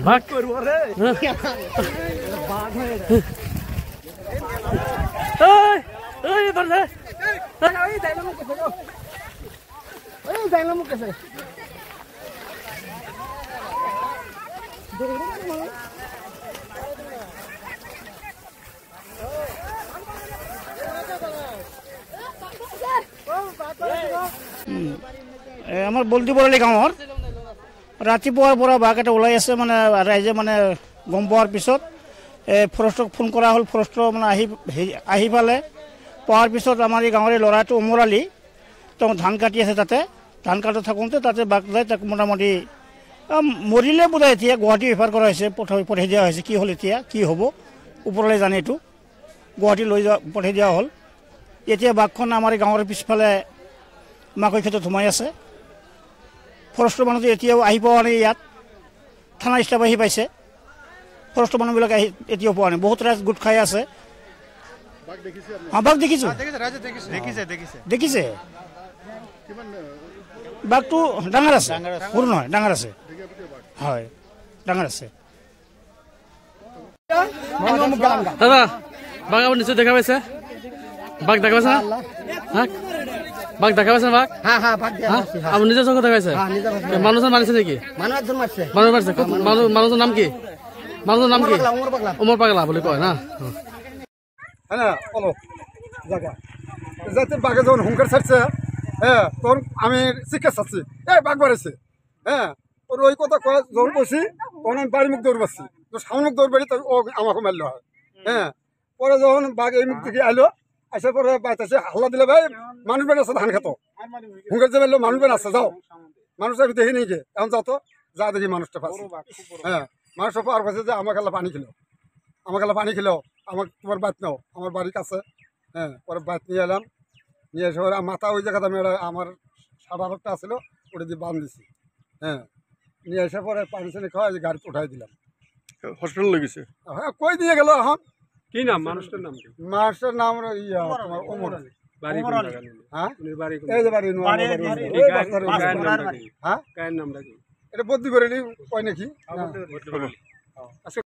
বাঘ আমাৰ বলতি বৰালি গাঁৱৰ ৰাতিপুৱাৰ পৰা বাঘ এটা ওলাই আছে মানে ৰাইজে মানে গম পোৱাৰ পিছত ফৰেষ্টক ফোন কৰা হ'ল ফৰেষ্ট মানে আহি পালে পোৱাৰ পিছত আমাৰ এই গাঁৱৰে ল'ৰাটো উমৰালি তেওঁ ধান কাটি আছে তাতে ধান কাটি থাকোঁতে তাতে বাঘ যায় তাক মোটামুটি মৰিলে বোধহয় এতিয়া গুৱাহাটী ৰেফাৰ কৰা হৈছে পঠাই দিয়া হৈছে কি হ'ল এতিয়া কি হ'ব ওপৰলৈ জানে এইটো গুৱাহাটী লৈ যোৱা পঠাই দিয়া হ'ল এতিয়া বাঘখন আমাৰ এই গাঁৱৰ পিছফালে মাকৈ ক্ষেত্ৰত সোমাই আছে ফৰেষ্টৰ মানুহটো এতিয়াও আহি পোৱা নাই ইয়াত থানা ষ্টাফ আহি পাইছে ফৰেষ্টৰ মানুহবিলাক আহি এতিয়াও পোৱা নাই বহুত ৰাইজ গোট খাই আছে বাঘ দেখিছোঁ দেখিছে বাঘটো ডাঙৰ আছে সৰু নহয় ডাঙৰ আছে হয় ডাঙৰ আছে দাদা বাঘ আপুনি নিশ্চয় দেখা পাইছে বাঘ দেখা পাইছে না বাঘ দেখা পাইছে বাঘ আপুনি নিজৰ চকুত দেখা পাইছে মানুহজন মাৰিছে নেকি মানুহ মাৰিছে মানুহজনৰ নাম কি উমৰ পাগলা বুলি কয় না যাতে বাঘে যখন হুঙ্কার ছাড়ছে হ্যাঁ তখন আমি শিক্ষা চাচ্ছি এই বাঘ বাড়াইছে হ্যাঁ ওর ওই কথা যখন বসি তখন আমি বাড়ি মুখ দৌড় পাচ্ছি তো সামনে মুখ দৌড় বাড়ি ও আমাকে মারলো হয় হ্যাঁ পরে যখন বাঘ এই মুখ থেকে আইলো আসার পরে বাইতেছে হাল্লা দিলে ভাই মানুষ বের আছে ধান খেত হুঙ্কার যে মারলো মানুষ বের আছে যাও মানুষ আমি দেখি নেই গে এখন যাও তো যা দেখি মানুষটা পাচ্ছি হ্যাঁ মানুষটা পাওয়ার পাশে যে আমাকে পানি খেলো আমার তোমার বাত নাও আমার বাড়ির কাছে হ্যাঁ পরে বাত নিয়ে এলাম নিয়ে এসে মাথা ওই জায়গাতে আমি আমার সাদা রক্তটা আসলো ওটা দিয়ে বাঁধ দিছি হ্যাঁ নিয়ে এসে পরে পানি চানি খাওয়া গাড়িতে উঠাই দিলাম হসপিটাল লেগেছে হ্যাঁ কই দিয়ে গেল এখন কি নাম মানুষটার নাম মানুষটার নাম তোমার ওমর হ্যাঁ এই যে বাড়ি হ্যাঁ এটা বদলি করে কয় নাকি